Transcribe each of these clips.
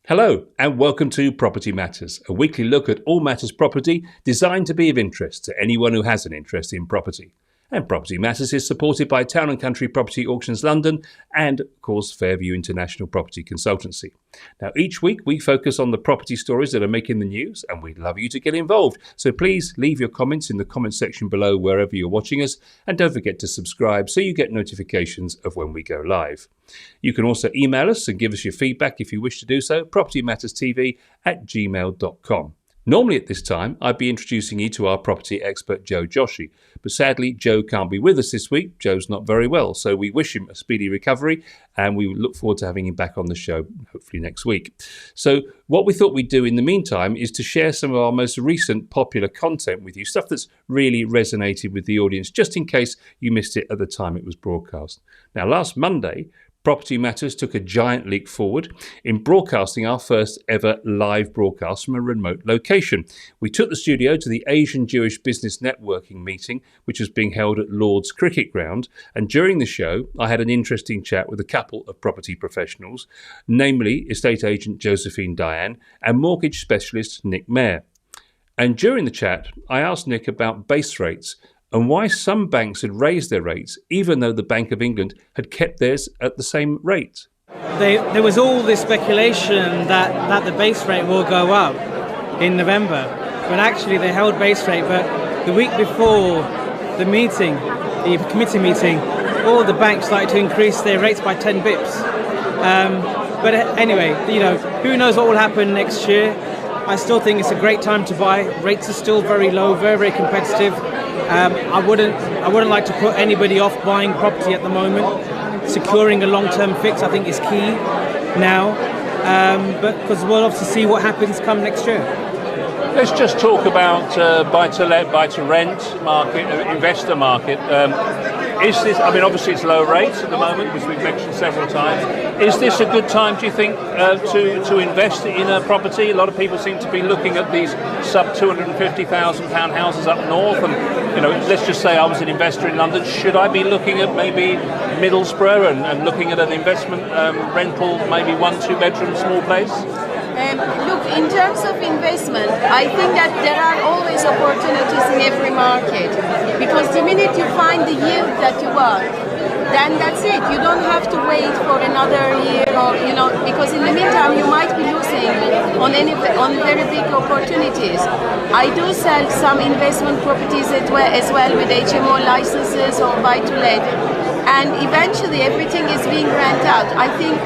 Hello and welcome to Property Matters, a weekly look at all matters property designed to be of interest to anyone who has an interest in property. And Property Matters is supported by Town & Country Property Auctions London and, of course, Fairview International Property Consultancy. Now, each week we focus on the property stories that are making the news, and we'd love you to get involved. So please leave your comments in the comment section below wherever you're watching us, and don't forget to subscribe so you get notifications of when we go live. You can also email us and give us your feedback if you wish to do so, propertymatterstv@gmail.com. Normally at this time, I'd be introducing you to our property expert, Joe Joshi, but sadly, Joe can't be with us this week. Joe's not very well, so we wish him a speedy recovery, and we look forward to having him back on the show, hopefully next week. So what we thought we'd do in the meantime is to share some of our most recent popular content with you, stuff that's really resonated with the audience, just in case you missed it at the time it was broadcast. Now, last Monday, Property Matters took a giant leap forward in broadcasting our first ever live broadcast from a remote location. We took the studio to the Asian Jewish Business Networking meeting, which was being held at Lord's Cricket Ground. And during the show, I had an interesting chat with a couple of property professionals, namely estate agent Josephine Diane and mortgage specialist Nick Mayer. And during the chat, I asked Nick about base rates and why some banks had raised their rates, even though the Bank of England had kept theirs at the same rate. There was all this speculation that the base rate will go up in November, when actually they held base rate, but the week before the meeting, the committee meeting, all the banks started to increase their rates by 10 bips. But anyway, who knows what will happen next year. I still think it's a great time to buy. Rates are still very low, very, very competitive. I wouldn't like to put anybody off buying property at the moment. Securing a long-term fix, I think, is key now, but because we'll obviously see what happens come next year. Let's just talk about buy-to-let, buy-to-rent market, investor market. Is this? I mean, obviously it's low rates at the moment, which we've mentioned several times. Is this a good time, do you think, to invest in a property? A lot of people seem to be looking at these sub £250,000 houses up north, and let's just say I was an investor in London. Should I be looking at maybe Middlesbrough and looking at an investment rental, maybe 1-2 bedroom small place? Look, in terms of investment, I think that there are always opportunities in every market, because the minute you find the yield that you want, then that's it. You don't have to wait for another year, or because in the meantime you might be losing on very big opportunities. I do sell some investment properties as well with HMO licenses or buy-to-let, and eventually everything is being rented out. I think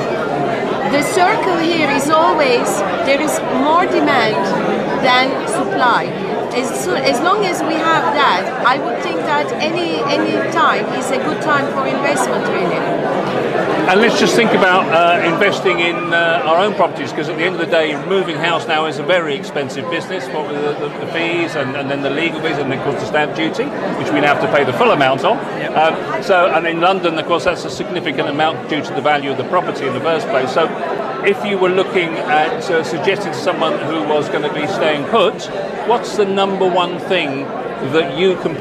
the circle here is always there is more demand than supply. As long as we have that, I would think that any time is a good time for investment, really. And let's just think about investing in our own properties, because at the end of the day, moving house now is a very expensive business. What with the fees and then the legal fees, and then of course the stamp duty, which we now have to pay the full amount on. Yep. And in London, of course, that's a significant amount due to the value of the property in the first place. So if you were looking at suggesting to someone who was going to be staying put, what's the number one thing that you can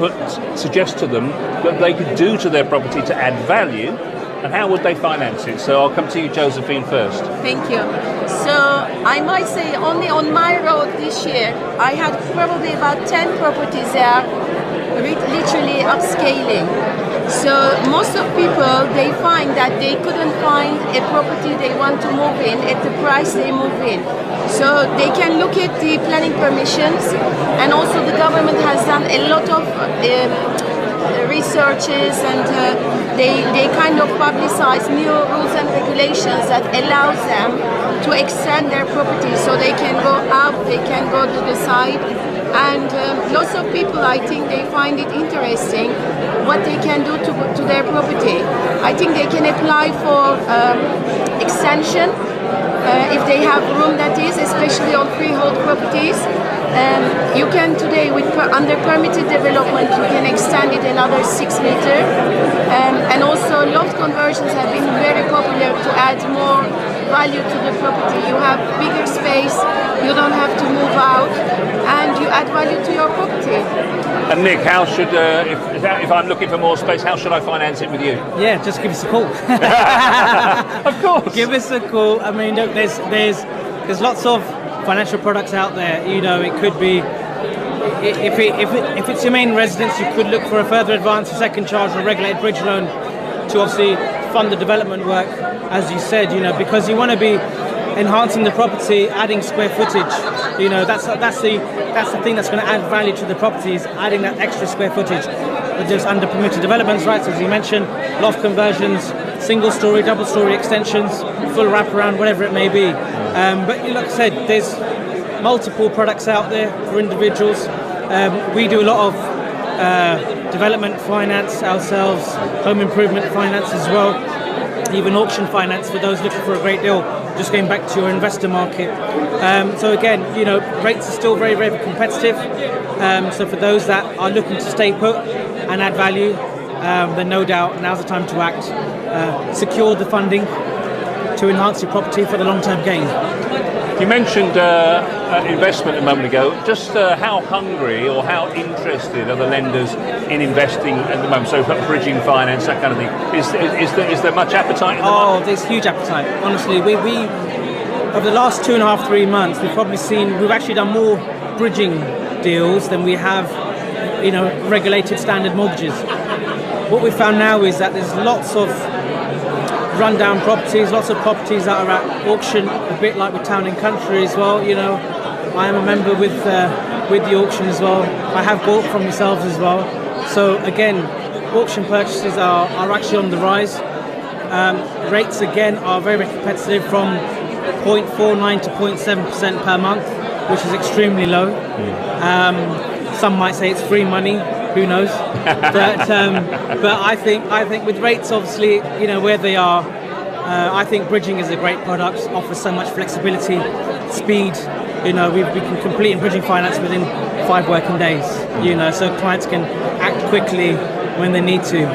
suggest to them that they could do to their property to add value, and how would they finance it? So I'll come to you, Josephine, first. Thank you. So I might say only on my road this year, I had probably about 10 properties there, literally upscaling. So most of people, they find that they couldn't find a property they want to move in at the price they move in. So they can look at the planning permissions, and also the government has done a lot of researches, and they kind of publicize new rules and regulations that allows them to extend their property, so they can go up, they can go to the side. And lots of people, I think, they find it interesting what they can do to their property. I think they can apply for extension if they have room, that is, especially on freehold properties. You can today, under permitted development, you can extend it another 6 meters. And also loft conversions have been very popular to add more value to the property. You have bigger space, you don't have to move out, and you add value to your property. And Nick, how should, if I'm looking for more space, how should I finance it with you? Yeah, just give us a call. Of course. Give us a call. I mean, look, there's there's lots of financial products out there. You know, it could be if it's your main residence, you could look for a further advance, a second charge, or a regulated bridge loan to obviously fund the development work, as you said. You know, because you want to be enhancing the property, adding square footage. You know, that's the thing that's going to add value to the property, is adding that extra square footage. But just under permitted developments, right? So as you mentioned, loft conversions, single story, double story extensions, full wraparound, whatever it may be. But like I said, there's multiple products out there for individuals. We do a lot of development finance ourselves, home improvement finance as well, even auction finance for those looking for a great deal, just going back to your investor market. So again, you know, rates are still very, very competitive. So for those that are looking to stay put and add value, then no doubt now's the time to act. Secure the funding to enhance your property for the long-term gain. You mentioned investment a moment ago. Just how hungry or how interested are the lenders in investing at the moment? So bridging finance, that kind of thing. Is there much appetite in the market? There's huge appetite. Honestly, we over the last 2.5, 3 months, we've actually done more bridging deals than we have, you know, regulated standard mortgages. What we found now is that there's lots of rundown properties, lots of properties that are at auction, a bit like with Town and Country as well. You know, I am a member with the auction as well. I have bought from yourselves as well. So again, auction purchases are actually on the rise. Rates again are very, very competitive, from 0.49 to 0.7% per month, which is extremely low. Some might say it's free money. Who knows? But I think with rates obviously, you know, where they are, I think bridging is a great product. Offers so much flexibility, speed. You know, we can complete bridging finance within 5 working days. You know, so clients can act quickly when they need to.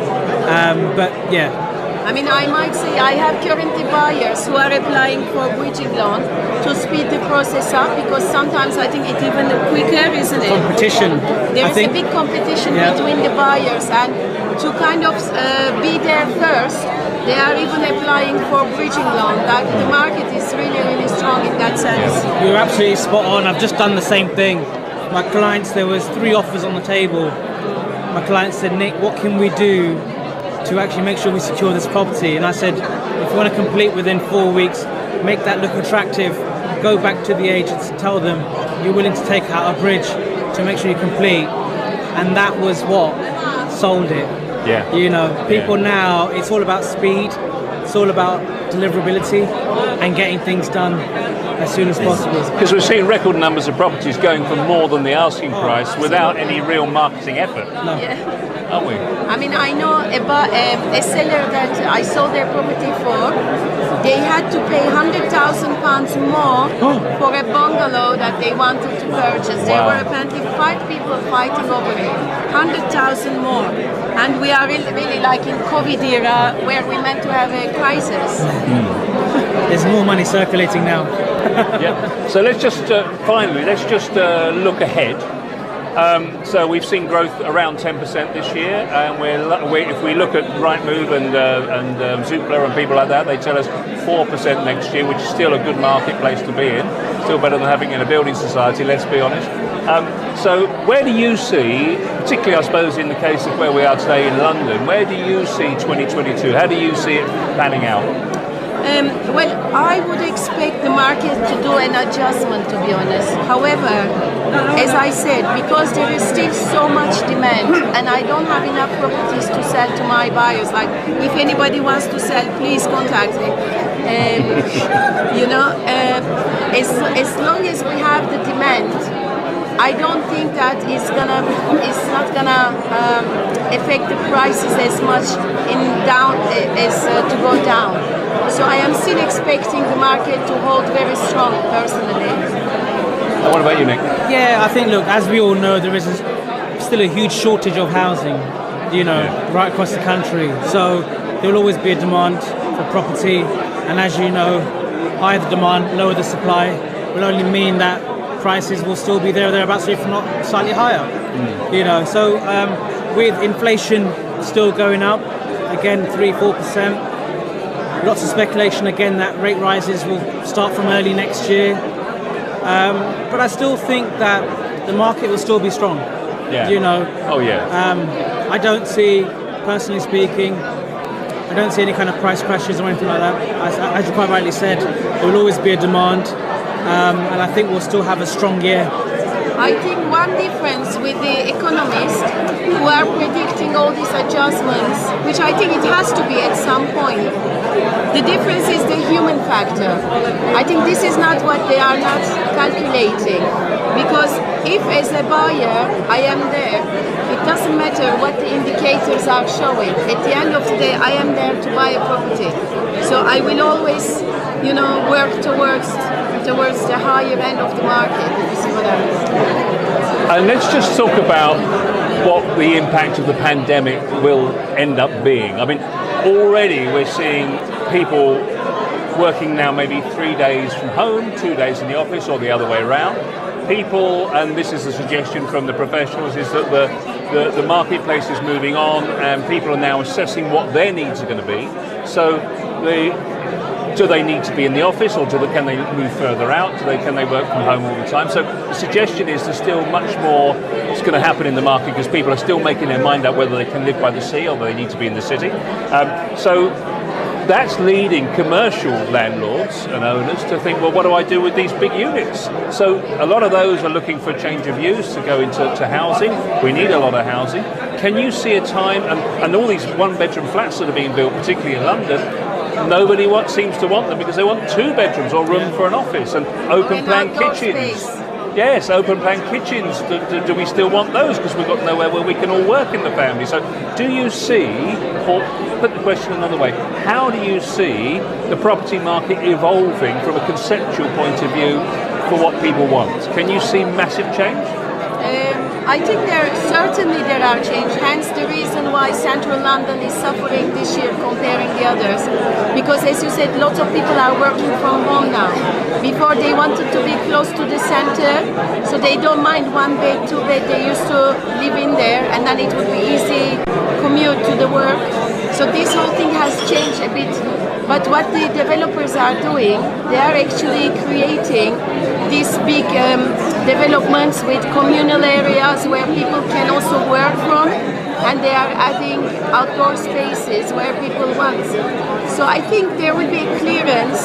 But yeah. I mean, I might say I have currently buyers who are applying for bridging loan to speed the process up, because sometimes I think it's even quicker, isn't it? Competition. There is a big competition between the buyers, and to kind of be there first, they are even applying for bridging loan. Like, the market is really, really strong in that sense. You're absolutely spot on. I've just done the same thing. My clients, there was 3 offers on the table. My client said, Nick, what can we do to actually make sure we secure this property? And I said, if you want to complete within 4 weeks, make that look attractive, go back to the agents and tell them you're willing to take out a bridge to make sure you complete. And that was what sold it. Yeah. You know, people now, it's all about speed, it's all about deliverability and getting things done as soon as possible. Because we're seeing record numbers of properties going for more than the asking price without any real marketing effort. No. Aren't we? I mean, I know about a seller that I sold their property for. They had to pay £100,000 more for a bungalow that they wanted to purchase. There were apparently 5 people fighting over it, 100,000 more. And we are really like in COVID era, where we meant to have a crisis. There's more money circulating now. Yeah. So let's just finally look ahead. So we've seen growth around 10% this year, and if we look at Rightmove and Zoopla and people like that, they tell us 4% next year, which is still a good marketplace to be in. Still better than having in a building society, let's be honest. So where do you see, particularly I suppose in the case of where we are today in London, where do you see 2022? How do you see it panning out? Well, I would expect the market to do an adjustment, to be honest. However, as I said, because there is still so much demand and I don't have enough properties to sell to my buyers, like if anybody wants to sell, please contact me. As long as we have the demand, I don't think that it's not gonna affect the prices as much to go down. So I am still expecting the market to hold very strong, personally. What about you, Nick? Yeah, I think, look, as we all know, there is still a huge shortage of housing, you know, right across the country. So there will always be a demand for property, and as you know, higher the demand, lower the supply will only mean that prices will still be thereabouts, if not slightly higher. You know, so with inflation still going up, again 3-4%, Lots of speculation again that rate rises will start from early next year. But I still think that the market will still be strong. Yeah. You know. Oh yeah. I don't see, personally speaking, I don't see any kind of price crashes or anything like that. As you quite rightly said, there will always be a demand, and I think we'll still have a strong year. I think one difference with the economists who are predicting all these adjustments, which I think it has to be at some point, the difference is the human factor. I think this is not what they are not calculating. Because if as a buyer I am there, it doesn't matter what the indicators are showing. At the end of the day, I am there to buy a property. So I will always, work towards the higher end of the market, if you see what I mean. And let's just talk about what the impact of the pandemic will end up being. I mean, already we're seeing people working now maybe 3 days from home, 2 days in the office, or the other way around. People, and this is a suggestion from the professionals, is that the marketplace is moving on and people are now assessing what their needs are going to be. So do they need to be in the office, or can they move further out? Can they work from home all the time? So the suggestion is there's still much more that's going to happen in the market because people are still making their mind up whether they can live by the sea or they need to be in the city. So that's leading commercial landlords and owners to think, well, what do I do with these big units? So a lot of those are looking for a change of use to go into housing. We need a lot of housing. Can you see a time, and all these one-bedroom flats that are being built, particularly in London, nobody seems to want them because they want 2 bedrooms or room for an office and open-plan kitchens. Yes, open-plan kitchens. Do we still want those? Because we've got nowhere where we can all work in the family. So do you see, or put the question another way, how do you see the property market evolving from a conceptual point of view for what people want? Can you see massive change? I think there are change, hence the reason why central London is suffering this year comparing the others. Because as you said, lots of people are working from home now. Before they wanted to be close to the center, so they don't mind 1 bed, 2 bed, they used to live in there and then it would be easy commute to the work. So this whole thing has changed a bit. But what the developers are doing, they are actually creating these big developments with communal areas where people can also work from, and they are adding outdoor spaces where people want. So I think there will be a clearance.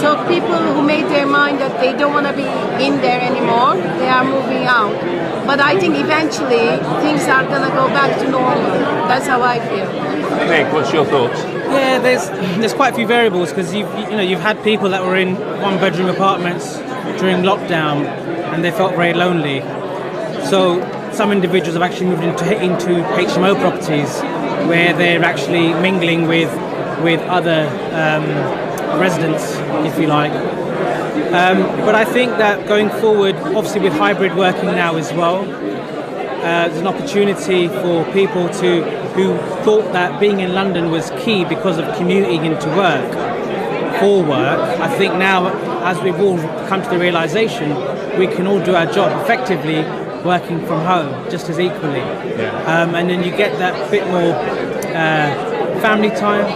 So people who made their mind that they don't want to be in there anymore, they are moving out. But I think eventually things are going to go back to normal. That's how I feel. Nick, what's your thoughts? Yeah, there's quite a few variables because you've had people that were in 1-bedroom apartments during lockdown and they felt very lonely. So some individuals have actually moved into HMO properties where they're actually mingling with other residents, if you like. But I think that going forward, obviously with hybrid working now as well, there's an opportunity for people who thought that being in London was key because of commuting into work, for work. I think now, as we've all come to the realisation, we can all do our job effectively working from home just as equally. Yeah. And then you get that bit more family time,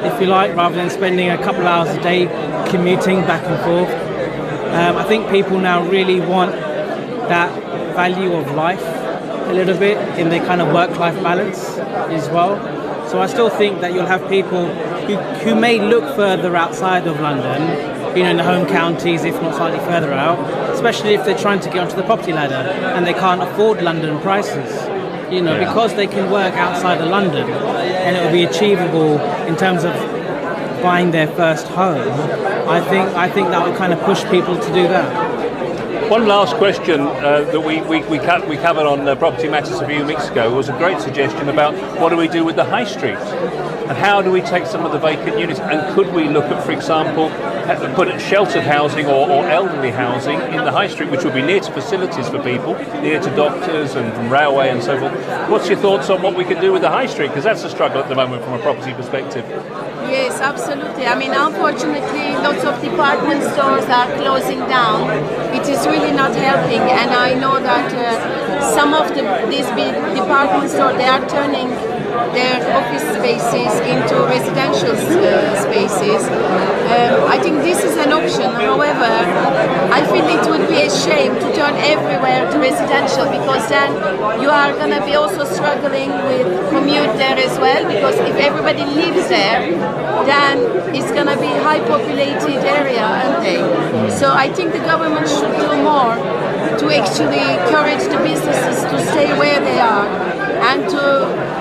if you like, rather than spending a couple of hours a day commuting back and forth. I think people now really want that value of life a little bit in their kind of work-life balance as well. So I still think that you'll have people who may look further outside of London, in the home counties, if not slightly further out, especially if they're trying to get onto the property ladder and they can't afford London prices. Because they can work outside of London and it will be achievable in terms of buying their first home. I think that will kind of push people to do that. One last question that we covered on Property Matters a few weeks ago was a great suggestion about what do we do with the high street and how do we take some of the vacant units, and could we look at, for example, put sheltered housing or elderly housing in the high street, which would be near to facilities for people, near to doctors and from railway and so forth. What's your thoughts on what we can do with the high street? Because that's a struggle at the moment from a property perspective. Yes, absolutely. I mean, unfortunately, lots of department stores are closing down. It is really not helping, and I know that some of these big department stores, they are turning their office spaces into residential spaces. I think this is an option. However, I feel it would be a shame to turn everywhere to residential, because then you are going to be also struggling with commute there as well, because if everybody lives there, then it's going to be a high populated area, aren't they? So I think the government should do more to actually encourage the businesses to stay where they are, and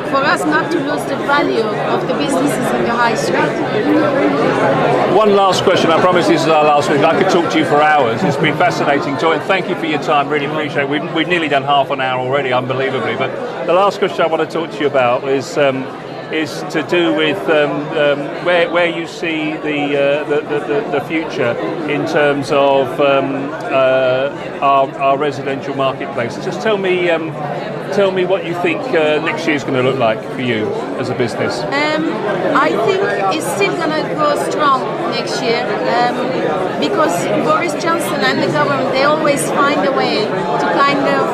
for us not to lose the value of the businesses in the high street. One last question. I promise this is our last one. I could talk to you for hours. It's been fascinating, Joy, and thank you for your time. Really appreciate it. We've nearly done half an hour already, unbelievably. But the last question I want to talk to you about is to do with where you see the future in terms of our residential marketplace. Just tell me what you think next year is going to look like for you as a business. I think it's still going to go strong next year, because Boris Johnson and the government, they always find a way to kind of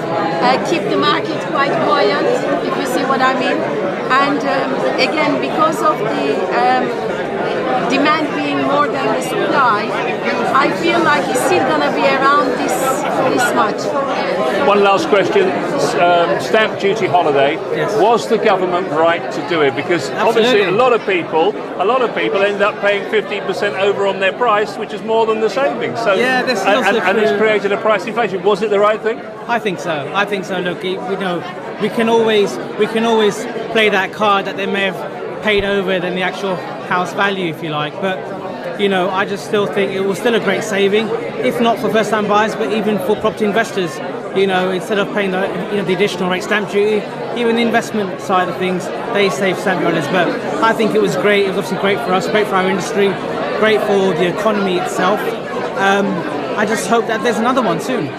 keep the market quite buoyant, if you see what I mean. And again, because of the demand being more than the supply, I feel like it's still going to be around this much. One last question. Stamp duty holiday. Yes. Was the government right to do it? Because obviously a lot of people end up paying 15% over on their price, which is more than the savings. So yeah, this is and it's created a price inflation. Was it the right thing? I think so. Look, we can always play that card that they may have paid over than the actual house value, if you like. But I just still think it was still a great saving, if not for first-time buyers, but even for property investors. Instead of paying the additional rate stamp duty, even the investment side of things, they save stamp duty. But I think it was great. It was obviously great for us, great for our industry, great for the economy itself. I just hope that there's another one soon.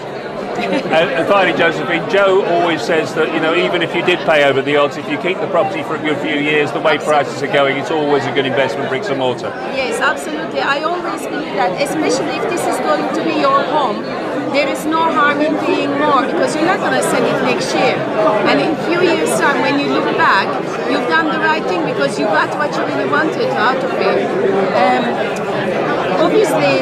And finally, Josephine, Joe always says that even if you did pay over the odds, if you keep the property for a good few years, the way prices are going, it's always a good investment, bricks and mortar. Yes, absolutely. I always believe that, especially if this is going to be your home. There is no harm in paying more, because you're not going to sell it next year. And in a few years' time, when you look back, you've done the right thing because you got what you really wanted out of it. Obviously,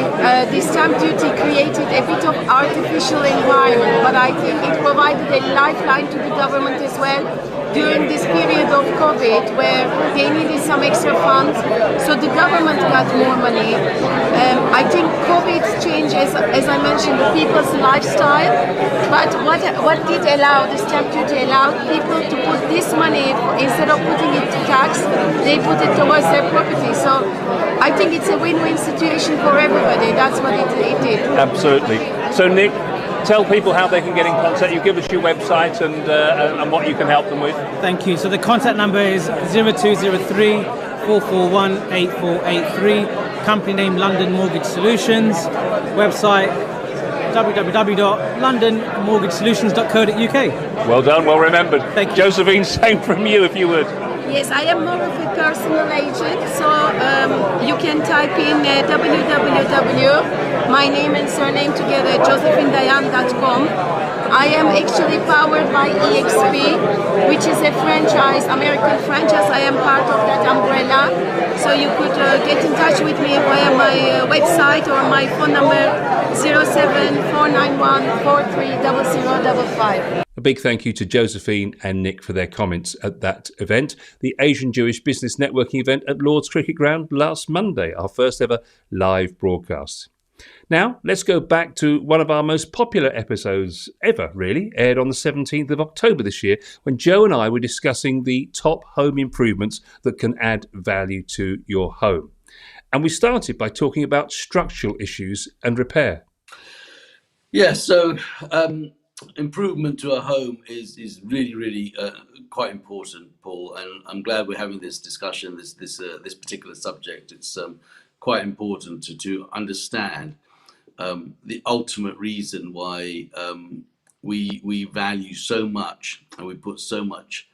the stamp duty created a bit of artificial environment, but I think it provided a lifeline to the government as well during this period of COVID, where they needed some extra funds, so the government got more money. I think COVID changed, as I mentioned, the people's lifestyle, but what did allow the stamp duty allowed people to put this money, instead of putting it to tax, they put it towards their property. So I think it's a win-win situation for everybody. That's what it did. Absolutely. So Nick, tell people how they can get in contact. You give us your website and what you can help them with. Thank you. So the contact number is 0203 441 8483. Company name London Mortgage Solutions. Website www.londonmortgagesolutions.co.uk. Well done, well remembered. Thank you. Josephine, same from you if you would. Yes, I am more of a personal agent, so you can type in www, my name and surname together, josephinedayan.com. I am actually powered by EXP, which is a franchise, American franchise. I am part of that umbrella. So you could get in touch with me via my website or my phone number 07491430055. A big thank you to Josephine and Nick for their comments at that event, the Asian Jewish Business Networking event at Lord's Cricket Ground last Monday, our first ever live broadcast. Now, let's go back to one of our most popular episodes ever, really, aired on the 17th of October this year, when Joe and I were discussing the top home improvements that can add value to your home. And we started by talking about structural issues and repair. Yeah, so improvement to a home is really quite important, Paul, and I'm glad we're having this discussion, this particular subject. It's quite important to understand the ultimate reason why we value so much and we put so much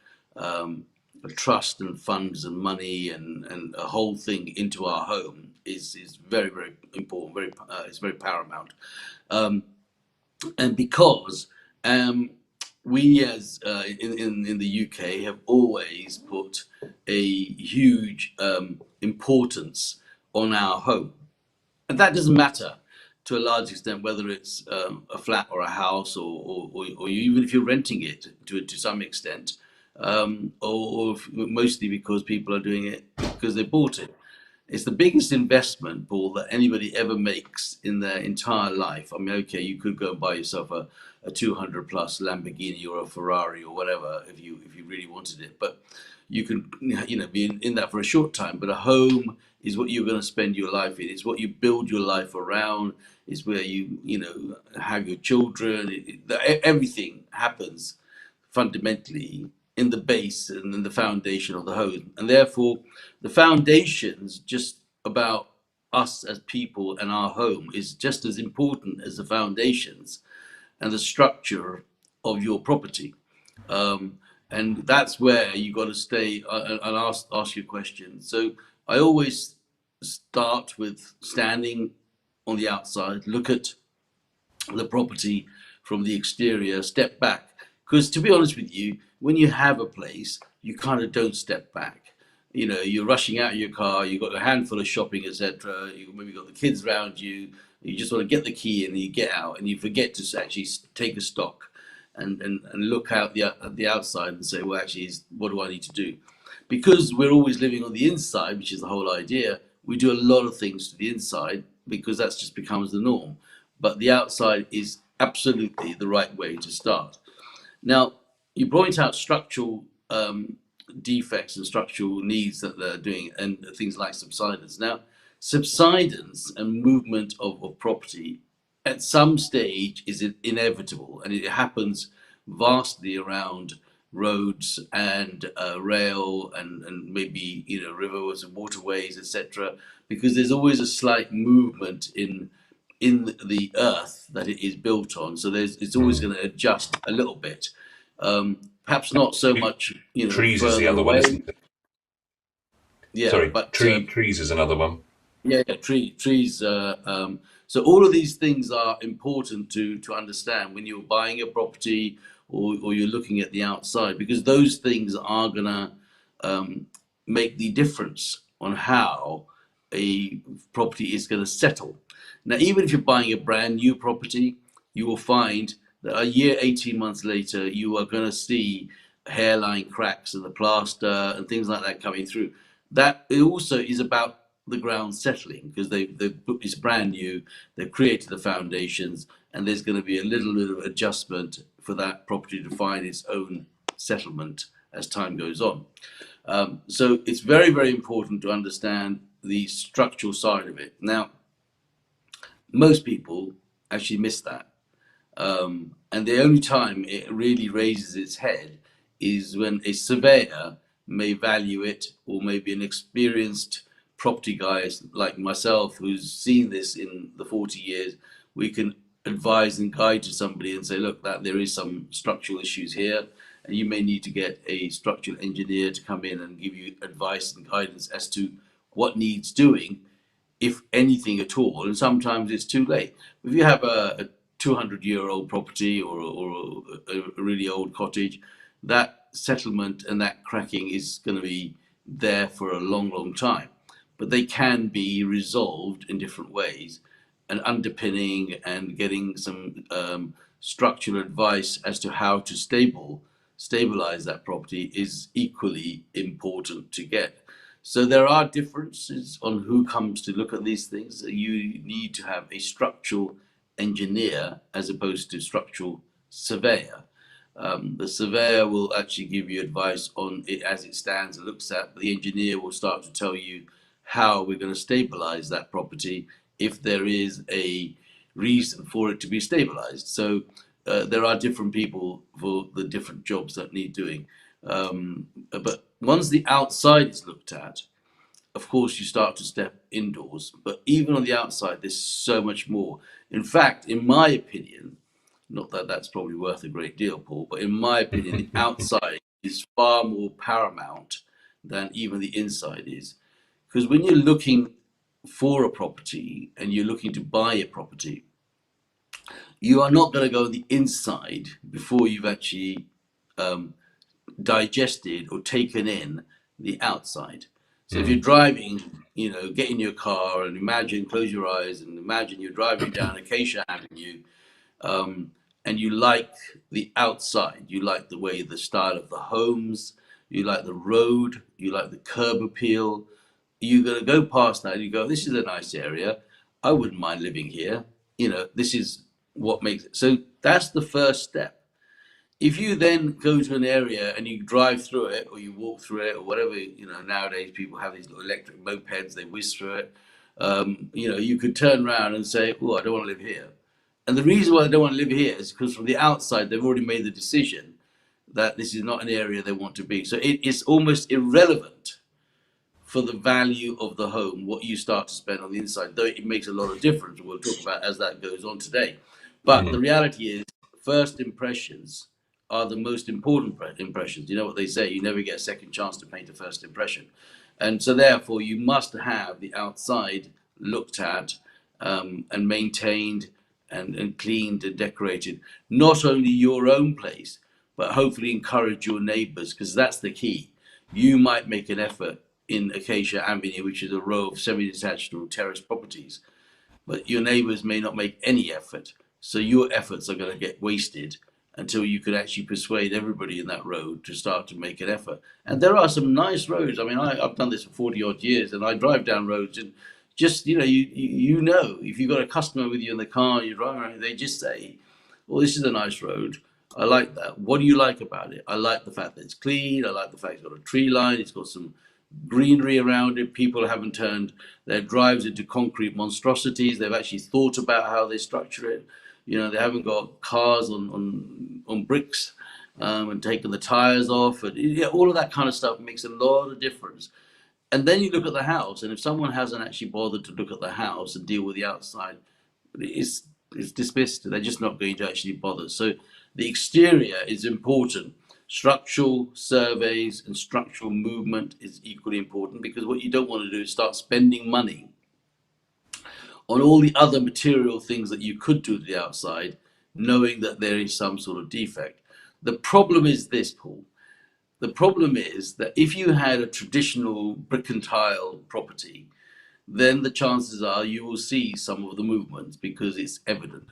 trust and funds and money and a whole thing into our home is very important. It's very paramount, and because we as in the UK have always put a huge importance on our home, and that doesn't matter to a large extent whether it's a flat or a house, or even if you're renting it to some extent, mostly because people are doing it because they bought it. It's the biggest investment, Paul, that anybody ever makes in their entire life. I mean, okay, you could go and buy yourself a 200 plus Lamborghini or a Ferrari or whatever if you really wanted it, but you can be in that for a short time. But a home is what you're going to spend your life in. It's what you build your life around. It's where you have your children. Everything happens fundamentally in the base and in the foundation of the home. And therefore, the foundations just about us as people and our home is just as important as the foundations and the structure of your property. And that's where you got to stay and ask your question. So I always start with standing on the outside, look at the property from the exterior, step back. Because to be honest with you, when you have a place, you kind of don't step back. You're rushing out of your car, you've got a handful of shopping, etc. You maybe got the kids around you, you just want to get the key and you get out and you forget to actually take a stock and look out the outside and say, well, actually, what do I need to do? Because we're always living on the inside, which is the whole idea, we do a lot of things to the inside because that just becomes the norm. But the outside is absolutely the right way to start. Now, you point out structural defects and structural needs that they're doing, and things like subsidence. Now, subsidence and movement of property at some stage is inevitable, and it happens vastly around roads and rail and maybe rivers and waterways, etc. Because there's always a slight movement in the earth that it is built on, so it's always going to adjust a little bit. Perhaps not so much, trees is the further other one, away. isn't it? Yeah, Sorry, but trees is another one. yeah, trees. So all of these things are important to understand when you're buying a property or you're looking at the outside, because those things are gonna make the difference on how a property is going to settle. Now, even if you're buying a brand new property, you will find that a year, 18 months later, you are going to see hairline cracks in the plaster and things like that coming through. That it also is about the ground settling, because it's brand new, they've created the foundations, and there's going to be a little bit of adjustment for that property to find its own settlement as time goes on. So it's very, very important to understand the structural side of it. Now, most people actually miss that. And the only time it really raises its head is when a surveyor may value it, or maybe an experienced property guy like myself who's seen this in the 40 years, we can advise and guide to somebody and say, look, that there is some structural issues here, and you may need to get a structural engineer to come in and give you advice and guidance as to what needs doing, if anything at all. And sometimes it's too late. If you have a 200-year-old property or a really old cottage, that settlement and that cracking is going to be there for a long, long time. But they can be resolved in different ways, and underpinning and getting some structural advice as to how to stabilize that property is equally important to get. So there are differences on who comes to look at these things. You need to have a structural engineer as opposed to structural surveyor. The surveyor will actually give you advice on it as it stands and looks at, but the engineer will start to tell you how we're going to stabilize that property if there is a reason for it to be stabilized. So there are different people for the different jobs that need doing. But once the outside is looked at, of course, you start to step indoors. But even on the outside, there's so much more. In fact, in my opinion, not that that's probably worth a great deal, Paul, but in my opinion, the outside is far more paramount than even the inside is. Because when you're looking for a property and you're looking to buy a property, you are not going to go on the inside before you've actually digested or taken in the outside. So if you're driving, get in your car and close your eyes and imagine you're driving down Acacia Avenue, and you like the outside, you like the way, the style of the homes, you like the road, you like the curb appeal. You're going to go past that and you go, this is a nice area. I wouldn't mind living here. This is what makes it. So that's the first step. If you then go to an area and you drive through it or you walk through it or whatever, nowadays people have these little electric mopeds, they whiz through it. You could turn around and say, oh, I don't want to live here. And the reason why they don't want to live here is because from the outside, they've already made the decision that this is not an area they want to be. So it is almost irrelevant for the value of the home, what you start to spend on the inside, though it makes a lot of difference. We'll talk about as that goes on today. But the reality is, first impressions are the most important impressions. You know what they say, you never get a second chance to paint a first impression. And so therefore, you must have the outside looked at and maintained and cleaned and decorated. Not only your own place, but hopefully encourage your neighbors, because that's the key. You might make an effort in Acacia Avenue, which is a row of semi-detached or terrace properties, but your neighbors may not make any effort. So your efforts are going to get wasted until you could actually persuade everybody in that road to start to make an effort. And there are some nice roads. I mean, I've done this for 40 odd years, and I drive down roads and just, if you've got a customer with you in the car, you're driving around, they just say, well, this is a nice road. I like that. What do you like about it? I like the fact that it's clean. I like the fact it's got a tree line. It's got some greenery around it. People haven't turned their drives into concrete monstrosities. They've actually thought about how they structure it. They haven't got cars on bricks and taken the tires off. And all of that kind of stuff makes a lot of difference. And then you look at the house, and if someone hasn't actually bothered to look at the house and deal with the outside, it's dismissed. They're just not going to actually bother. So the exterior is important. Structural surveys and structural movement is equally important, because what you don't want to do is start spending money on all the other material things that you could do to the outside, knowing that there is some sort of defect. The problem is this, Paul. The problem is that if you had a traditional brick and tile property, then the chances are you will see some of the movements because it's evident.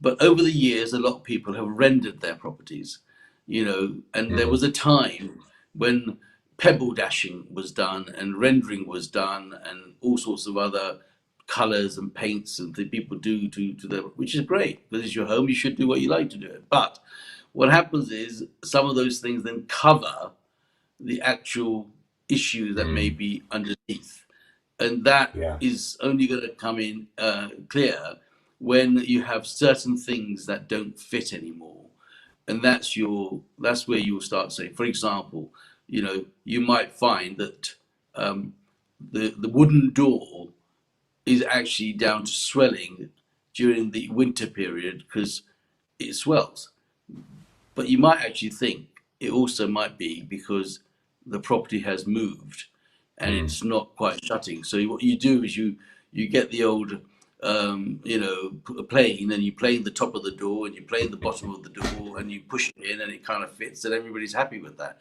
But over the years, a lot of people have rendered their properties, and there was a time when pebble dashing was done and rendering was done and all sorts of other colors and paints and things people do to them, which is great, because it's your home, you should do what you like to do it. But what happens is some of those things then cover the actual issue that may be underneath. And that is only going to come in clear when you have certain things that don't fit anymore. And that's where you'll start saying, for example, you might find that the wooden door is actually down to swelling during the winter period because it swells. But you might actually think it also might be because the property has moved and it's not quite shutting. So what you do is you get the old plane, and you plane the top of the door and you plane the bottom of the door and you push it in and it kind of fits and everybody's happy with that.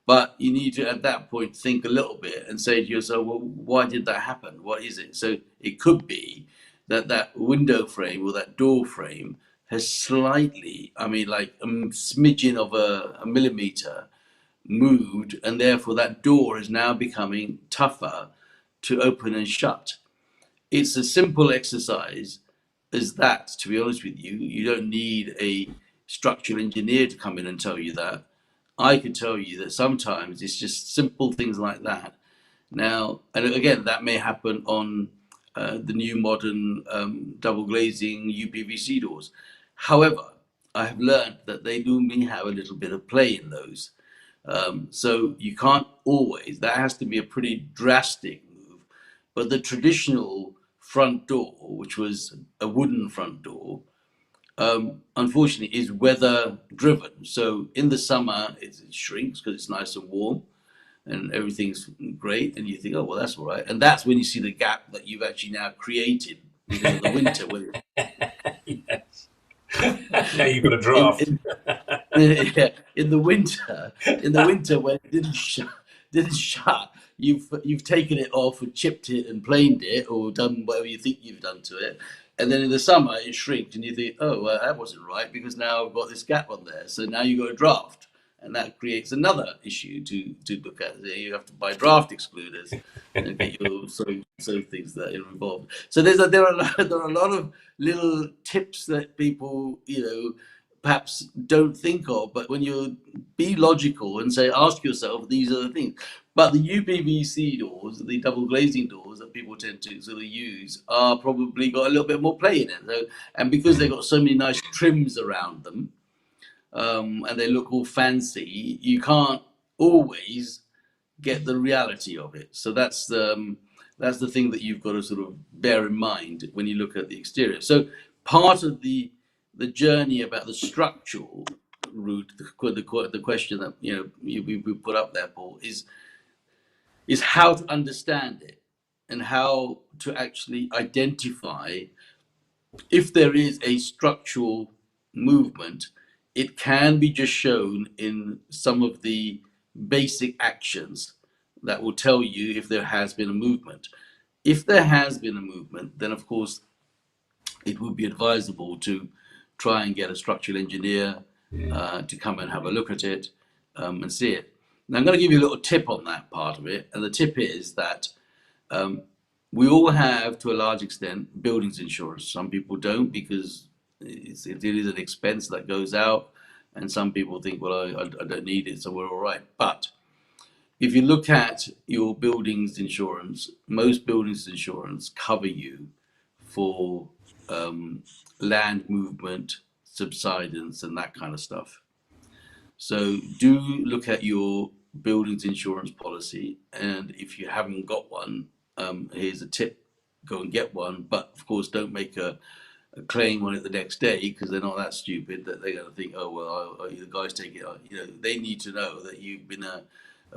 But you need to, at that point, think a little bit and say to yourself, well, why did that happen? What is it? So it could be that window frame or that door frame has slightly, like a smidgen of a millimeter moved, and therefore that door is now becoming tougher to open and shut. It's a simple exercise as that, to be honest with you. You don't need a structural engineer to come in and tell you that. I can tell you that sometimes it's just simple things like that. Now, and again, that may happen on the new modern double glazing UPVC doors. However, I have learned that they do have a little bit of play in those. So you can't always, that has to be a pretty drastic move. But the traditional front door, which was a wooden front door, unfortunately is weather driven. So in the summer it shrinks because it's nice and warm and everything's great, and you think, oh well, that's all right. And that's when you see the gap that you've actually now created because of the winter. Yes. Now you've got a in, draft. in, yeah, in the winter when it didn't shut, you've taken it off and chipped it and planed it or done whatever you think you've done to it, and then in the summer it shrinks and you think, oh well, that wasn't right because now I've got this gap on there, so now you've got a draft, and that creates another issue to look at. You have to buy draft excluders and get your so things that are involved. So there are a lot of little tips that people perhaps don't think of, but when you be logical and ask yourself, these are the things. But the UPVC doors, the double glazing doors that people tend to sort of use, are probably got a little bit more play in it. So, and because they've got so many nice trims around them, and they look all fancy, you can't always get the reality of it. So that's the thing that you've got to sort of bear in mind when you look at the exterior. So part of the journey about the structural route, the question that we put up there, Paul, is how to understand it and how to actually identify if there is a structural movement. It can be just shown in some of the basic actions that will tell you if there has been a movement. If there has been a movement, then of course it would be advisable to try and get a structural engineer to come and have a look at it and see it. Now I'm going to give you a little tip on that part of it, and the tip is that we all have, to a large extent, buildings insurance. Some people don't because it is an expense that goes out, and some people think, well, I don't need it, so we're all right. But if you look at your buildings insurance, most buildings insurance cover you for land movement, subsidence, and that kind of stuff. So do look at your buildings insurance policy, and if you haven't got one, here's a tip: go and get one. But of course, don't make a claim on it the next day, because they're not that stupid that they're going to think, oh well, the guys take it. They need to know that you've been a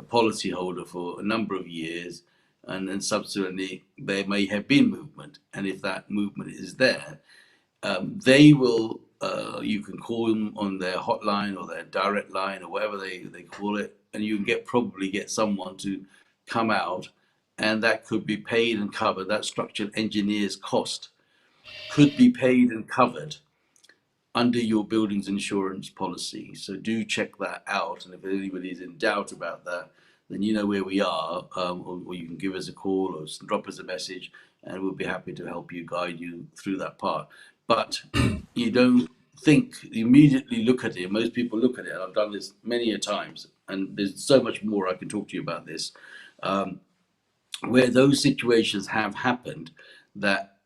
policy holder for a number of years, and then subsequently there may have been movement, and if that movement is there, they will. You can call them on their hotline or their direct line or whatever they call it, and you can probably get someone to come out, and that could be paid and covered. That structural engineer's cost could be paid and covered under your buildings insurance policy. So do check that out, and if anybody is in doubt about that, then you know where we are, or you can give us a call or drop us a message, and we'll be happy to help you, guide you through that part. But you don't immediately look at it. Most people look at it, and I've done this many a times, and there's so much more I can talk to you about this, where those situations have happened that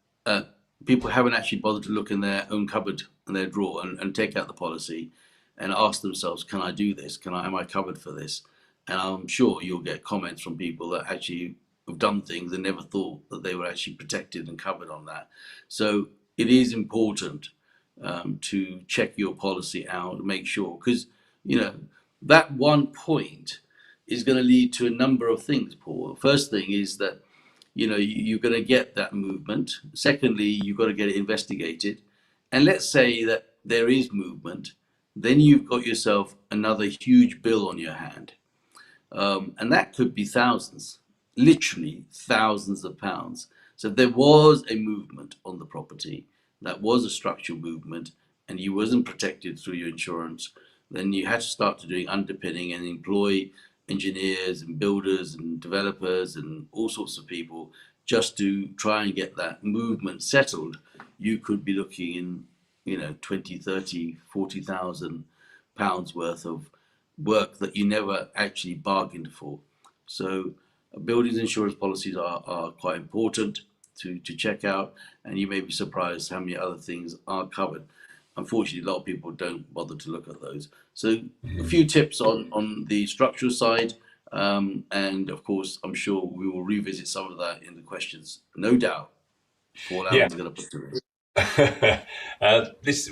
people haven't actually bothered to look in their own cupboard and their drawer and take out the policy and ask themselves, can I do this? Am I covered for this? And I'm sure you'll get comments from people that actually have done things and never thought that they were actually protected and covered on that. So it is important to check your policy out and make sure, because that one point is going to lead to a number of things, Paul. First thing is that you're going to get that movement. Secondly, you've got to get it investigated. And let's say that there is movement, then you've got yourself another huge bill on your hand. And that could be thousands, literally thousands of pounds. So if there was a movement on the property, that was a structural movement, and you wasn't protected through your insurance, then you had to start to doing underpinning and employ engineers and builders and developers and all sorts of people just to try and get that movement settled. You could be looking in 20, 30, 40,000 pounds worth of work that you never actually bargained for. So buildings insurance policies are quite important to check out, and you may be surprised how many other things are covered. Unfortunately, a lot of people don't bother to look at those. So a few tips on the structural side, and of course, I'm sure we will revisit some of that in the questions. No doubt, Paul Allen's going to put through it.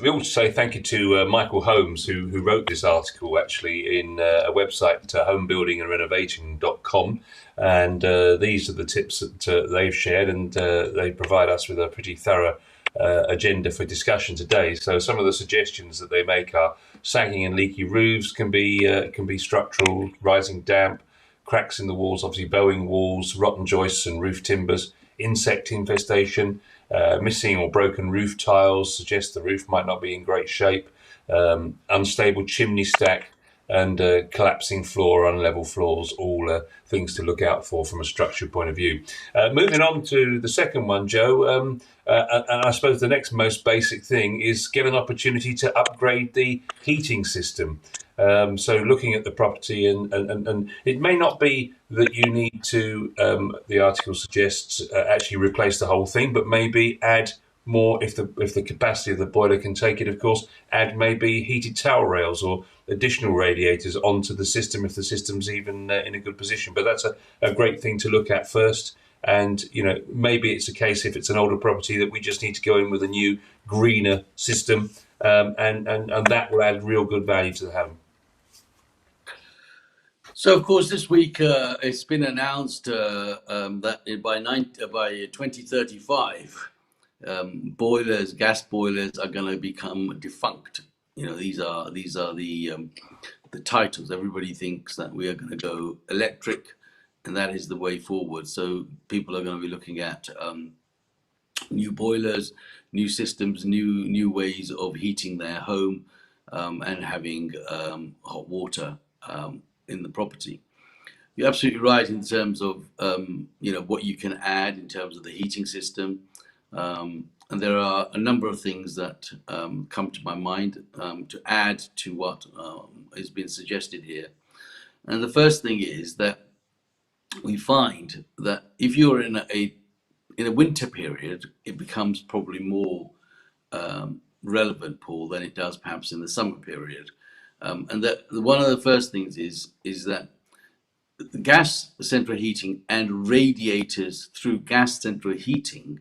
We also say thank you to Michael Holmes, who wrote this article actually in a website, homebuildingandrenovating.com, and these are the tips that they've shared, and they provide us with a pretty thorough agenda for discussion today. So some of the suggestions that they make are sagging and leaky roofs can be structural, rising damp, cracks in the walls, obviously bowing walls, rotten joists and roof timbers, insect infestation, missing or broken roof tiles suggest the roof might not be in great shape, unstable chimney stack, and collapsing floor, unlevel floors, all things to look out for from a structural point of view. Moving on to the second one, Joe, and I suppose the next most basic thing is get an opportunity to upgrade the heating system. So looking at the property, and it may not be that you need to, the article suggests, actually replace the whole thing, but maybe add more if the capacity of the boiler can take it, of course, add maybe heated towel rails or additional radiators onto the system if the system's even in a good position. But that's a great thing to look at first. And, maybe it's a case if it's an older property that we just need to go in with a new, greener system, and that will add real good value to the home. So, of course, this week it's been announced that by 2035, gas boilers are going to become defunct. These are the titles. Everybody thinks that we are going to go electric, and that is the way forward. So people are going to be looking at new boilers, new systems, new ways of heating their home, and having hot water in the property. You're absolutely right in terms of what you can add in terms of the heating system, and there are a number of things that come to my mind to add to what has been suggested here. And the first thing is that we find that if you're in a winter period, it becomes probably more relevant, Paul, than it does perhaps in the summer period. And that one of the first things is that the gas central heating and radiators through gas central heating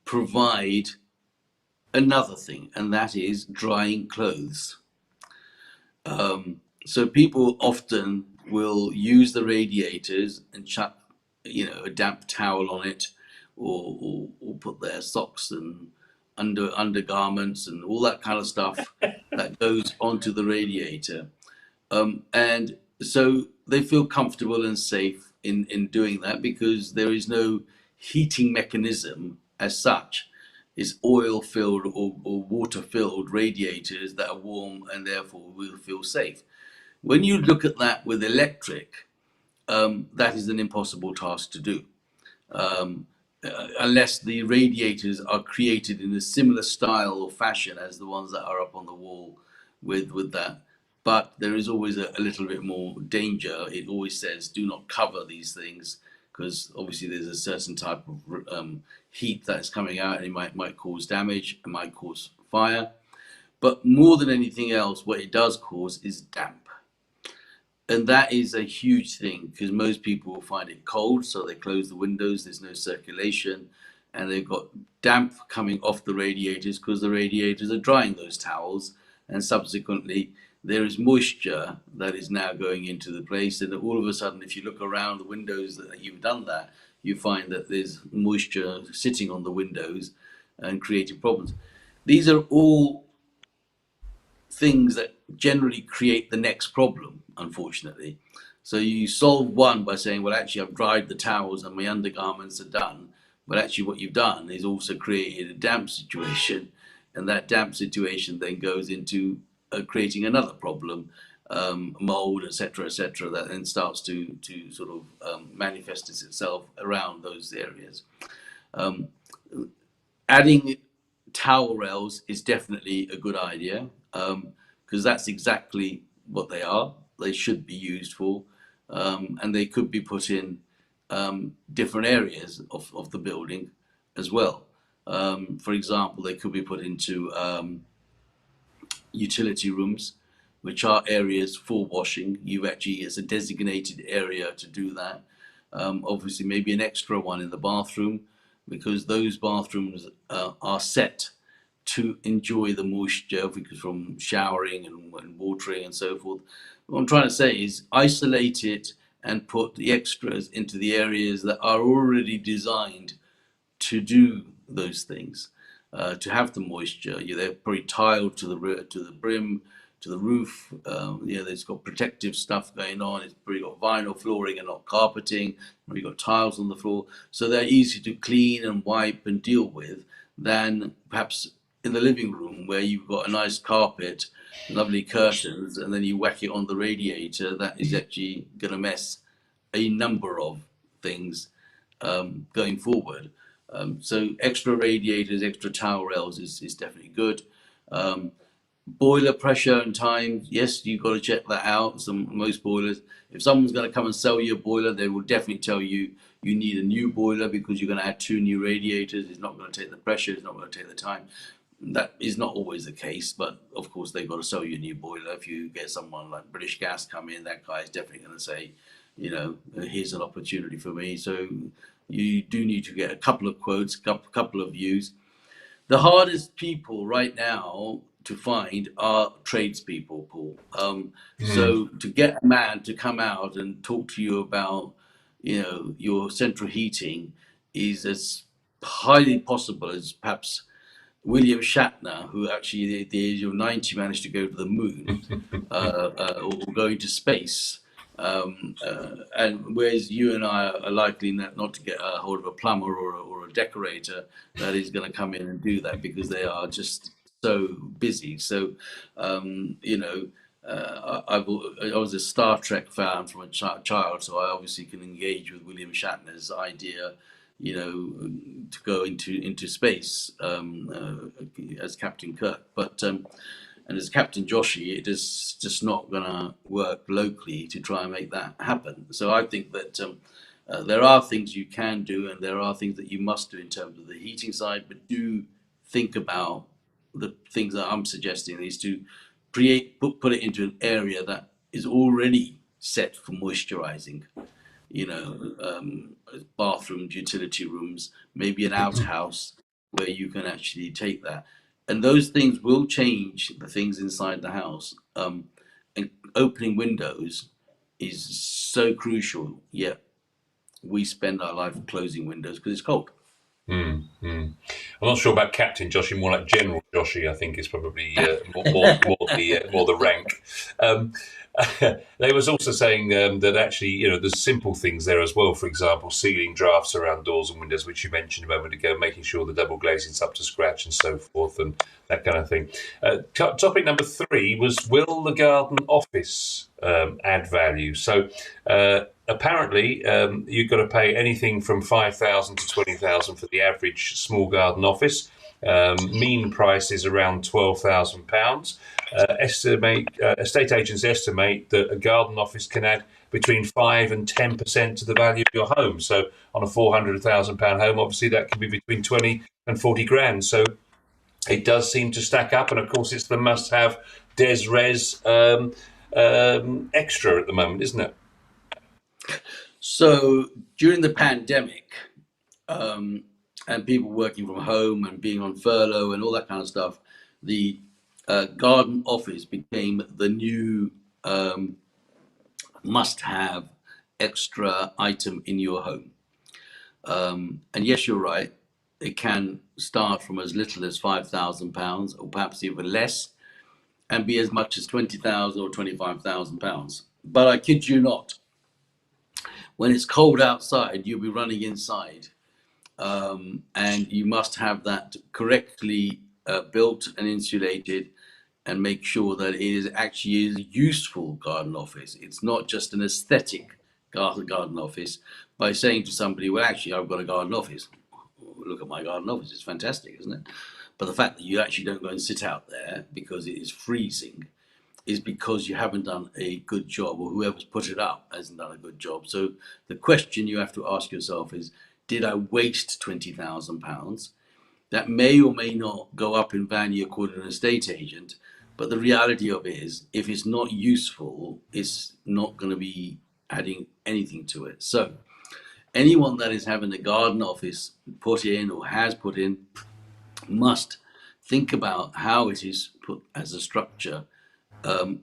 provide another thing, and that is drying clothes. So people often will use the radiators and chuck, a damp towel on it, or put their socks and undergarments and all that kind of stuff that goes onto the radiator. And so they feel comfortable and safe in doing that because there is no heating mechanism as such. It's oil-filled or water-filled radiators that are warm and therefore will feel safe. When you look at that with electric, that is an impossible task to do. Unless the radiators are created in a similar style or fashion as the ones that are up on the wall with that. But there is always a little bit more danger. It always says do not cover these things because obviously there's a certain type of heat that's coming out and it might cause damage, it might cause fire. But more than anything else, what it does cause is damp. And that is a huge thing because most people will find it cold, so they close the windows, there's no circulation, and they've got damp coming off the radiators because the radiators are drying those towels, and subsequently there is moisture that is now going into the place, and all of a sudden if you look around the windows that you've done that, you find that there's moisture sitting on the windows and creating problems. These are all things that generally create the next problem, unfortunately. So you solve one by saying, well, actually, I've dried the towels and my undergarments are done. But actually what you've done is also created a damp situation. And that damp situation then goes into creating another problem, mold, etc., that then starts to sort of manifest itself around those areas. Adding towel rails is definitely a good idea because that's exactly what they are. They should be used for, and they could be put in different areas of the building as well. For example, they could be put into utility rooms, which are areas for washing. It's a designated area to do that. Obviously, maybe an extra one in the bathroom, because those bathrooms are set to enjoy the moisture from showering and watering and so forth. What I'm trying to say is isolate it and put the extras into the areas that are already designed to do those things. to have the moisture. They're probably tiled to the brim, to the roof. It's got protective stuff going on. It's probably got vinyl flooring and not carpeting. Maybe got tiles on the floor, so they're easy to clean and wipe and deal with than perhaps in the living room where you've got a nice carpet, lovely curtains, and then you whack it on the radiator. That is actually going to mess a number of things going forward. So extra radiators, extra towel rails is definitely good. Boiler pressure and time, yes, you've got to check that out. Most boilers, if someone's going to come and sell you a boiler, they will definitely tell you you need a new boiler because you're going to add 2 new radiators. It's not going to take the pressure, it's not going to take the time. That is not always the case, but of course they've got to sell you a new boiler. If you get someone like British Gas come in, that guy is definitely going to say, here's an opportunity for me. So you do need to get a couple of quotes, couple of views. The hardest people right now to find are tradespeople, Paul. So to get a man to come out and talk to you about, your central heating is as highly possible as perhaps William Shatner, who actually at the age of 90 managed to go to the moon or go into space. And whereas you and I are likely not to get a hold of a plumber or a decorator that is going to come in and do that because they are just so busy. So, I was a Star Trek fan from a child, so I obviously can engage with William Shatner's idea, to go into space as Captain Kirk. But and as Captain Joshi, it is just not going to work locally to try and make that happen. So I think that there are things you can do and there are things that you must do in terms of the heating side, but do think about the things that I'm suggesting is to put it into an area that is already set for moisturizing. Bathrooms, utility rooms, maybe an outhouse where you can actually take that. And those things will change the things inside the house. And opening windows is so crucial, yet we spend our life closing windows because it's cold. I'm not sure about Captain Joshi, more like General Joshi, I think is probably more the rank. They was also saying that actually, there's simple things there as well. For example, sealing drafts around doors and windows, which you mentioned a moment ago, making sure the double glazing's up to scratch and so forth, and that kind of thing. Topic number 3 was, will the garden office add value? So apparently, you've got to pay anything from $5,000 to $20,000 for the average small garden office. Mean price is around £12,000. Estate agents estimate that a garden office can add between 5 and 10% to the value of your home. So on a £400,000 home, obviously that can be between 20 and 40 grand. So it does seem to stack up, and of course it's the must-have des res extra at the moment, isn't it? So during the pandemic, and people working from home and being on furlough and all that kind of stuff, the garden office became the new must-have extra item in your home. And yes, you're right. It can start from as little as £5,000 or perhaps even less, and be as much as £20,000 or £25,000. But I kid you not, when it's cold outside, you'll be running inside. And you must have that correctly built and insulated, and make sure that it is actually a useful garden office. It's not just an aesthetic garden office by saying to somebody, well, actually, I've got a garden office. Look at my garden office. It's fantastic, isn't it? But the fact that you actually don't go and sit out there because it is freezing is because you haven't done a good job, or whoever's put it up hasn't done a good job. So the question you have to ask yourself is, did I waste £20,000? That may or may not go up in value according to an estate agent, but the reality of it is, if it's not useful, it's not going to be adding anything to it. So anyone that is having a garden office put in or has put in must think about how it is put as a structure.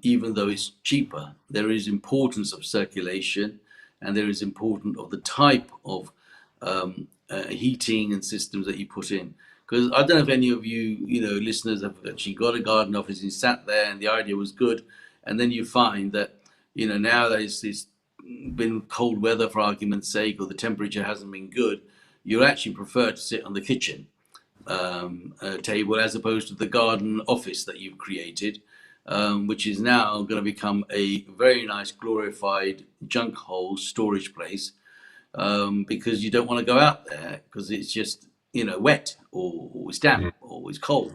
Even though it's cheaper, there is importance of circulation, and there is importance of the type of heating and systems that you put in. Because I don't know if any of you, listeners have actually got a garden office and sat there and the idea was good. And then you find that, now that it's been cold weather for argument's sake, or the temperature hasn't been good, you actually prefer to sit on the kitchen table as opposed to the garden office that you've created, which is now going to become a very nice glorified junk hole storage place, because you don't want to go out there because it's just wet, or it's damp, or it's cold.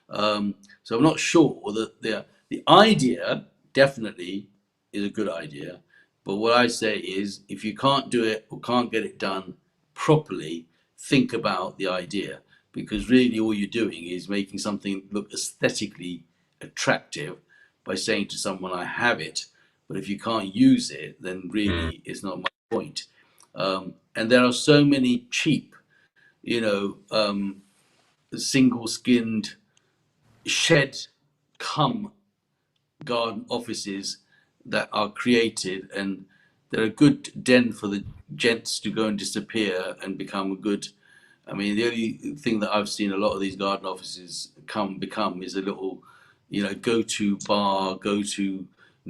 So I'm not sure that the idea definitely is a good idea, but what I say is, if you can't do it or can't get it done properly, think about the idea, because really all you're doing is making something look aesthetically attractive by saying to someone, I have it, but if you can't use it, then really it's not my point. And there are so many cheap, single-skinned shed cum garden offices that are created, and they're a good den for the gents to go and disappear and become a good. I mean, the only thing that I've seen a lot of these garden offices become is a little, go-to bar, go-to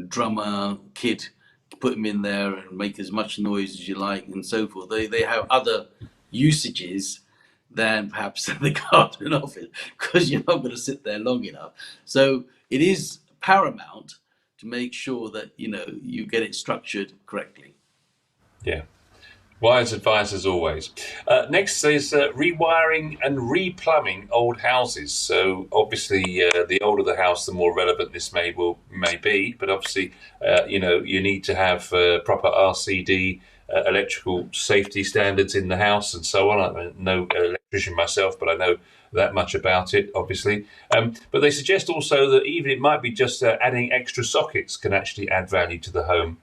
drummer kid. Put them in there and make as much noise as you like, and so forth. They have other usages than perhaps the garden office, because you're not going to sit there long enough. So it is paramount to make sure that you get it structured correctly. Yeah. Wise advice as always. Next is rewiring and replumbing old houses. So obviously, the older the house, the more relevant this may be. But obviously, you need to have proper RCD, electrical safety standards in the house, and so on. I'm no electrician myself, but I know that much about it, obviously. But they suggest also that even it might be just adding extra sockets can actually add value to the home.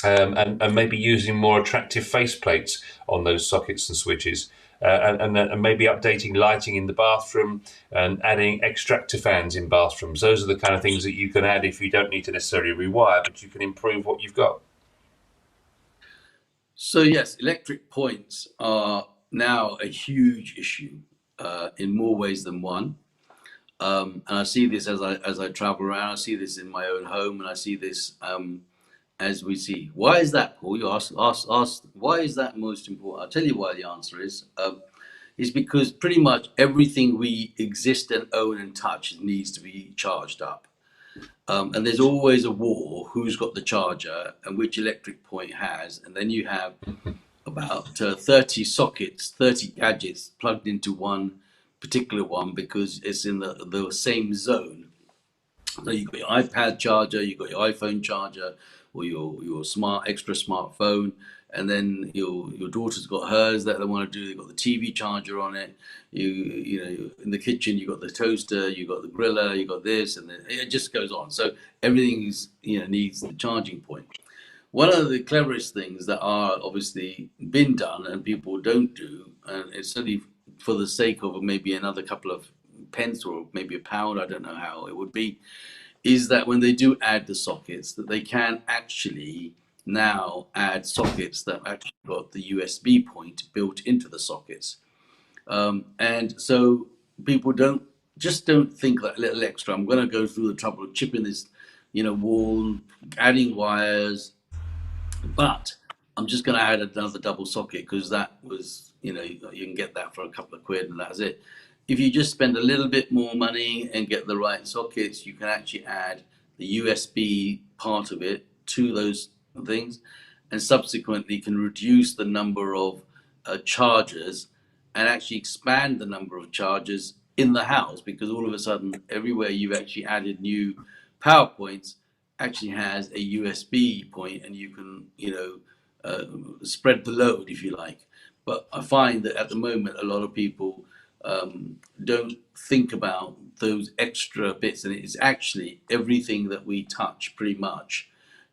And maybe using more attractive faceplates on those sockets and switches, and maybe updating lighting in the bathroom and adding extractor fans in bathrooms. Those are the kind of things that you can add if you don't need to necessarily rewire, but you can improve what you've got. So yes, electric points are now a huge issue in more ways than one. And I see this as I travel around. I see this in my own home, and I see this as we see. Why is that, Paul? You ask why is that most important? I'll tell you why the answer is because pretty much everything we exist and own and touch needs to be charged up. And there's always a war who's got the charger and which electric point has. And then you have about 30 sockets, 30 gadgets plugged into one particular one because it's in the same zone. So you've got your iPad charger, you've got your iPhone charger, or your extra smartphone, and then your daughter's got hers that they want to do. They've got the TV charger on it. You in the kitchen you got the toaster, you got the griller, you got this, and then it just goes on. So everything is needs the charging point. One of the cleverest things that are obviously been done and people don't do, and it's only for the sake of maybe another couple of pence or maybe a pound, I don't know how it would be, is that when they do add the sockets, that they can actually now add sockets that actually got the USB point built into the sockets. And so people don't think that little extra, I'm going to go through the trouble of chipping this, wall, adding wires, but I'm just going to add another double socket because that was, you can get that for a couple of quid and that's it. If you just spend a little bit more money and get the right sockets, you can actually add the USB part of it to those things, and subsequently can reduce the number of chargers and actually expand the number of chargers in the house, because all of a sudden everywhere you've actually added new power points actually has a USB point, and you can spread the load if you like. But I find that at the moment a lot of people don't think about those extra bits, and it's actually everything that we touch pretty much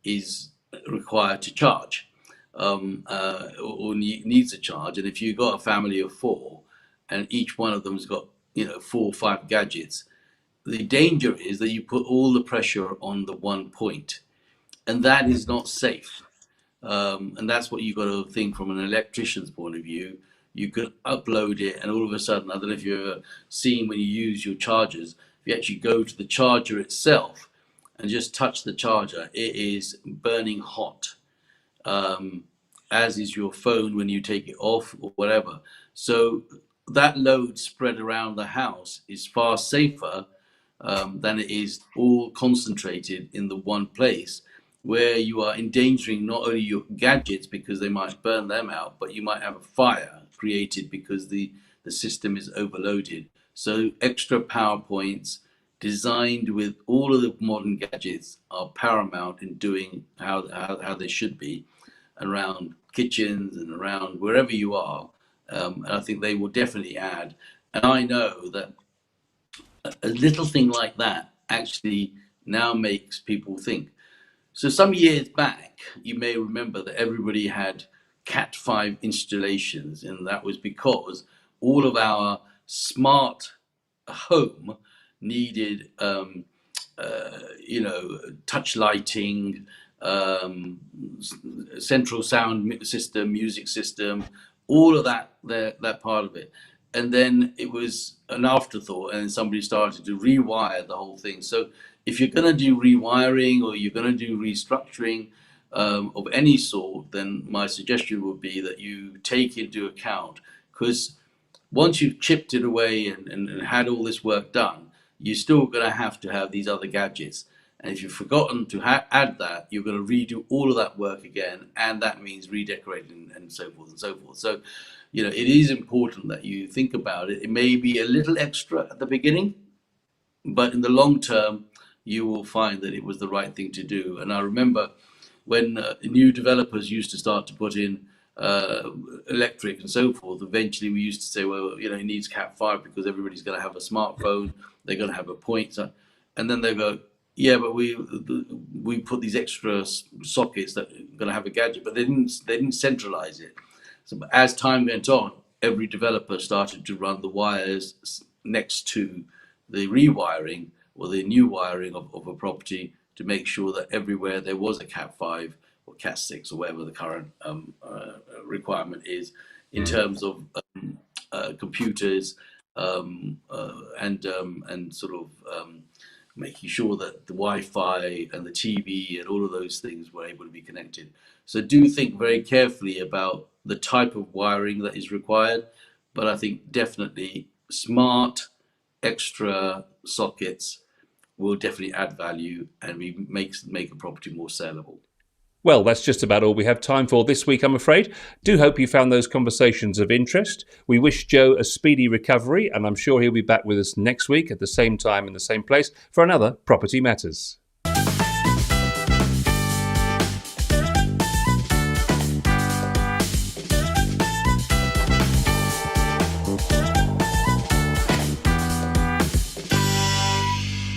is required to charge, or needs a charge. And if you've got a family of 4 and each one of them's got 4 or 5 gadgets, the danger is that you put all the pressure on the one point, and that is not safe. And that's what you've got to think from an electrician's point of view. you can upload it, and all of a sudden, I don't know if you've ever seen when you use your chargers, if you actually go to the charger itself and just touch the charger, it is burning hot, as is your phone when you take it off or whatever. So that load spread around the house is far safer than it is all concentrated in the one place, where you are endangering not only your gadgets because they might burn them out, but you might have a fire created because the system is overloaded. So extra power points designed with all of the modern gadgets are paramount in doing how they should be around kitchens and around wherever you are. And I think they will definitely add. And I know that a little thing like that actually now makes people think. So some years back, you may remember that everybody had Cat 5 installations, and that was because all of our smart home needed, touch lighting, central sound system, music system, all of that part of it. And then it was an afterthought, and somebody started to rewire the whole thing. So if you're going to do rewiring or you're going to do restructuring of any sort, then my suggestion would be that you take into account, because once you've chipped it away and had all this work done, you're still going to have these other gadgets. And if you've forgotten to add that, you're going to redo all of that work again, and that means redecorating and so forth and so forth. So, it is important that you think about it. It may be a little extra at the beginning, but in the long term, you will find that it was the right thing to do. And I remember when new developers used to start to put in electric and so forth, eventually we used to say, well, it needs Cat 5 because everybody's going to have a smartphone, they're going to have a point. And then they go, yeah, but we put these extra sockets that are going to have a gadget, but they didn't centralize it. So as time went on, every developer started to run the wires next to the rewiring or the new wiring of a property to make sure that everywhere there was a Cat 5 or Cat 6 or whatever the current requirement is in terms of computers and sort of making sure that the Wi-Fi and the TV and all of those things were able to be connected. So do think very carefully about the type of wiring that is required, but I think definitely smart extra sockets will definitely add value and make a property more saleable. Well, that's just about all we have time for this week, I'm afraid. Do hope you found those conversations of interest. We wish Joe a speedy recovery, and I'm sure he'll be back with us next week at the same time in the same place for another Property Matters.